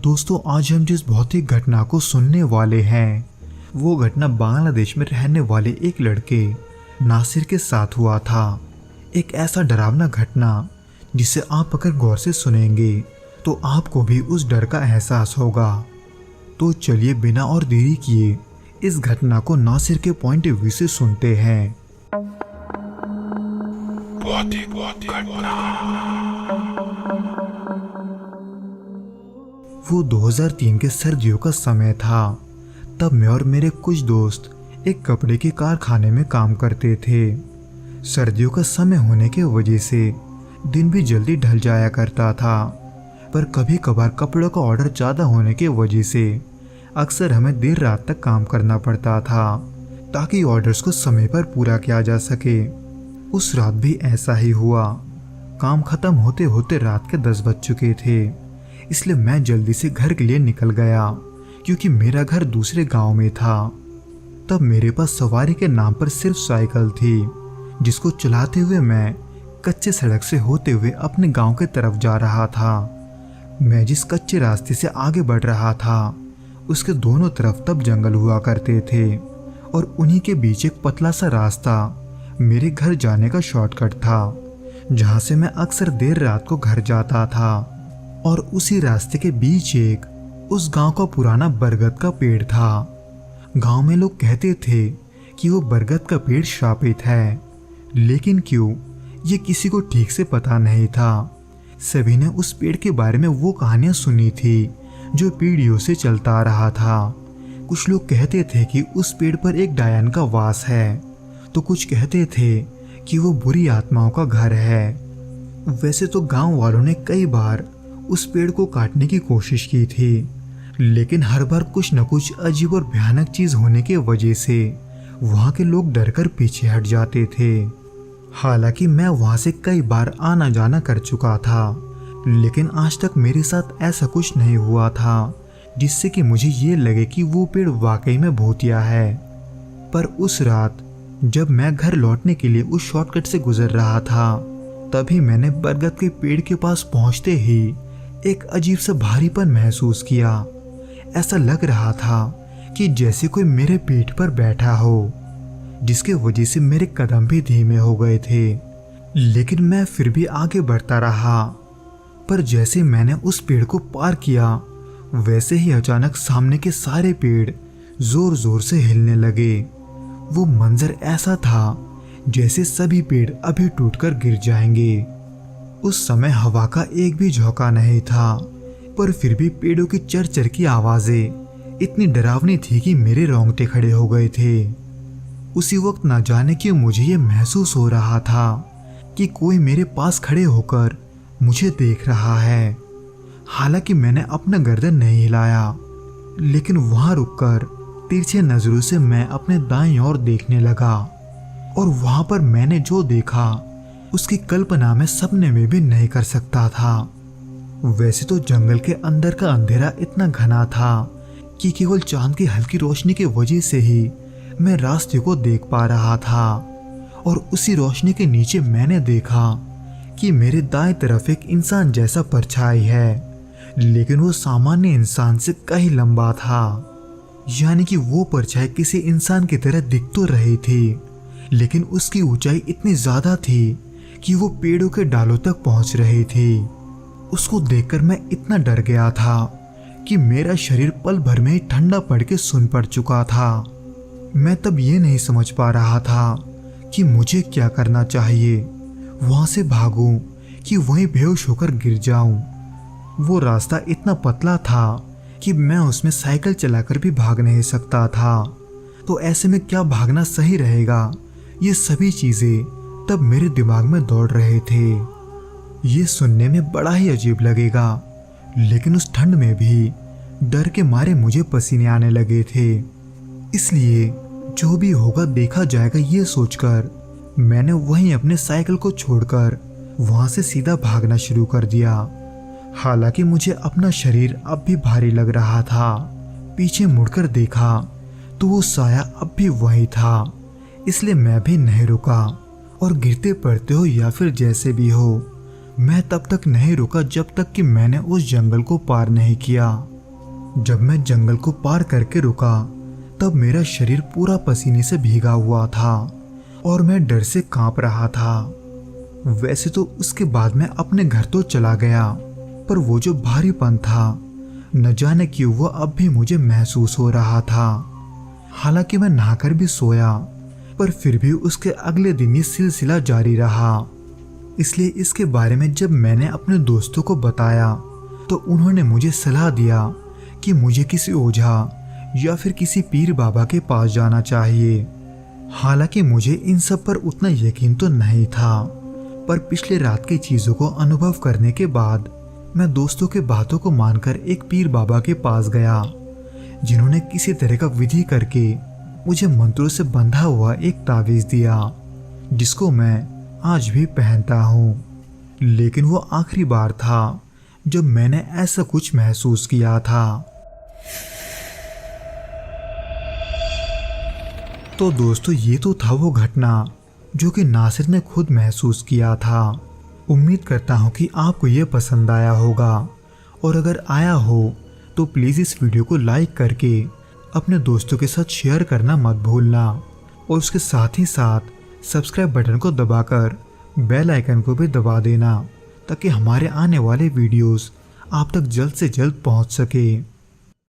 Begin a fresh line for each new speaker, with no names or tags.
दोस्तों, आज हम जिस भौतिक घटना को सुनने वाले हैं वो घटना बांग्लादेश में रहने वाले एक लड़के नासिर के साथ हुआ था। एक ऐसा डरावना घटना जिसे आप अगर गौर से सुनेंगे तो आपको भी उस डर का एहसास होगा। तो चलिए बिना और देरी किए इस घटना को नासिर के पॉइंट ऑफ व्यू से सुनते हैं। भौतिक घटना। वो 2003 के सर्दियों का समय था। तब मैं और मेरे कुछ दोस्त एक कपड़े के कारखाने में काम करते थे। सर्दियों का समय होने की वजह से दिन भी जल्दी ढल जाया करता था, पर कभी कभार कपड़ों का ऑर्डर ज़्यादा होने की वजह से अक्सर हमें देर रात तक काम करना पड़ता था ताकि ऑर्डर्स को समय पर पूरा किया जा सके। उस रात भी ऐसा ही हुआ। काम खत्म होते होते रात के 10 बज चुके थे, इसलिए मैं जल्दी से घर के लिए निकल गया क्योंकि मेरा घर दूसरे गांव में था। तब मेरे पास सवारी के नाम पर सिर्फ साइकिल थी, जिसको चलाते हुए मैं कच्चे सड़क से होते हुए अपने गांव की तरफ जा रहा था। मैं जिस कच्चे रास्ते से आगे बढ़ रहा था उसके दोनों तरफ तब जंगल हुआ करते थे और उन्हीं के बीच एक पतला सा रास्ता मेरे घर जाने का शॉर्टकट था, जहां से मैं अक्सर देर रात को घर जाता था। और उसी रास्ते के बीच एक उस गांव का पुराना बरगद का पेड़ था। गांव में लोग कहते थे कि वो बरगद का पेड़ श्रापित है, लेकिन क्यों ये किसी को ठीक से पता नहीं था। सभी ने उस पेड़ के बारे में वो कहानियां सुनी थी जो पीढ़ियों से चलता आ रहा था। कुछ लोग कहते थे कि उस पेड़ पर एक डायन का वास है, तो कुछ कहते थे कि वो बुरी आत्माओं का घर है। वैसे तो गांव वालों ने कई बार उस पेड़ को काटने की कोशिश की थी, लेकिन हर बार कुछ न कुछ अजीब और भयानक चीज होने की वजह से वहां के लोग डरकर पीछे हट जाते थे। हालांकि मैं वहां से कई बार आना जाना कर चुका था, लेकिन आज तक मेरे साथ ऐसा कुछ नहीं हुआ था जिससे कि मुझे ये लगे कि वो पेड़ वाकई में भूतिया है। पर उस रात जब मैं घर लौटने के लिए उस शॉर्टकट से गुजर रहा था, तभी मैंने बरगद के पेड़ के पास पहुंचते ही एक अजीब सा भारीपन महसूस किया। ऐसा लग रहा था कि जैसे कोई मेरे पीठ पर बैठा हो, जिसके वजह से मेरे कदम भी धीमे हो गए थे। लेकिन मैं फिर भी आगे बढ़ता रहा। पर जैसे मैंने उस पेड़ को पार किया, वैसे ही अचानक सामने के सारे पेड़ जोर जोर से हिलने लगे। वो मंजर ऐसा था जैसे सभी पेड़ अभी टूटकर गिर जाएंगे। उस समय हवा का एक भी झोंका नहीं था, पर फिर भी पेड़ों की चरचर की आवाजें इतनी डरावनी थी कि मेरे रोंगटे खड़े हो गए थे। उसी वक्त ना जाने क्यों मुझे ये महसूस हो रहा था कि कोई मेरे पास खड़े होकर मुझे देख रहा है। हालांकि मैंने अपना गर्दन नहीं हिलाया, लेकिन वहां रुककर तिरछे नजरों से मैं अपने दाईं ओर देखने लगा। और वहां पर मैंने जो देखा उसकी कल्पना मैं सपने में भी नहीं कर सकता था। वैसे तो जंगल के अंदर का अंधेरा इतना घना था कि केवल चांद की हल्की रोशनी की वजह से ही मैं रास्ते को देख पा रहा था। और उसी रोशनी के नीचे मैंने देखा कि मेरे दाएं तरफ एक इंसान जैसा परछाई है, लेकिन वो सामान्य इंसान से कहीं लंबा था। यानी कि वो परछाई किसी इंसान की तरह दिख तो रही थी, लेकिन उसकी ऊंचाई इतनी ज्यादा थी कि वो पेड़ों के डालों तक पहुंच रही थी। उसको देखकर मैं इतना डर गया था कि मेरा शरीर पल भर में ही ठंडा पड़ के सुन पड़ चुका था। मैं तब ये नहीं समझ पा रहा था कि मुझे क्या करना चाहिए, वहां से भागूं कि वहीं बेहोश होकर गिर जाऊं। वो रास्ता इतना पतला था कि मैं उसमें साइकिल चलाकर भी भाग नहीं सकता था, तो ऐसे में क्या भागना सही रहेगा, ये सभी चीजें तब मेरे दिमाग में दौड़ रहे थे। ये सुनने में बड़ा ही अजीब लगेगा, लेकिन उस ठंड में भी डर के मारे मुझे पसीने आने लगे थे। इसलिए जो भी होगा देखा जाएगा ये सोचकर मैंने वहीं अपने साइकिल को छोड़कर वहां से सीधा भागना शुरू कर दिया। हालांकि मुझे अपना शरीर अब भी भारी लग रहा था। पीछे मुड़कर देखा तो वो साया अब भी वही था, इसलिए मैं भी नहीं रुका। और गिरते पड़ते हो या फिर जैसे भी हो, मैं तब तक नहीं रुका जब तक कि मैंने उस जंगल को पार नहीं किया। जब मैं जंगल को पार करके रुका तब मेरा शरीर पूरा पसीने से भीगा हुआ था और मैं डर से कांप रहा था। वैसे तो उसके बाद मैं अपने घर तो चला गया, पर वो जो भारीपन था न जाने क्यों वो अब भी मुझे महसूस हो रहा था। हालांकि मैं नहाकर भी सोया, पर फिर भी उसके अगले दिन ये सिलसिला जारी रहा। इसलिए इसके बारे में जब मैंने अपने दोस्तों को बताया तो उन्होंने मुझे सलाह दिया कि मुझे किसी ओझा या फिर किसी पीर बाबा के पास जाना चाहिए। हालांकि मुझे इन सब पर उतना यकीन तो नहीं था, पर पिछले रात की चीज़ों को अनुभव करने के बाद मैं दोस्तों के बातों को मानकर एक पीर बाबा के पास गया, जिन्होंने किसी तरह का विधि करके मुझे मंत्रों से बंधा हुआ एक तावीज़ दिया, जिसको मैं आज भी पहनता हूँ। लेकिन वो आखिरी बार था जब मैंने ऐसा कुछ महसूस किया था। तो दोस्तों, ये तो था वो घटना जो कि नासिर ने खुद महसूस किया था। उम्मीद करता हूँ कि आपको ये पसंद आया होगा, और अगर आया हो तो प्लीज़ इस वीडियो को लाइक करके अपने दोस्तों के साथ शेयर करना मत भूलना, और उसके साथ ही साथ सब्सक्राइब बटन को दबाकर बेल आइकन को भी दबा देना, ताकि हमारे आने वाले वीडियोस आप तक जल्द से जल्द पहुंच सके।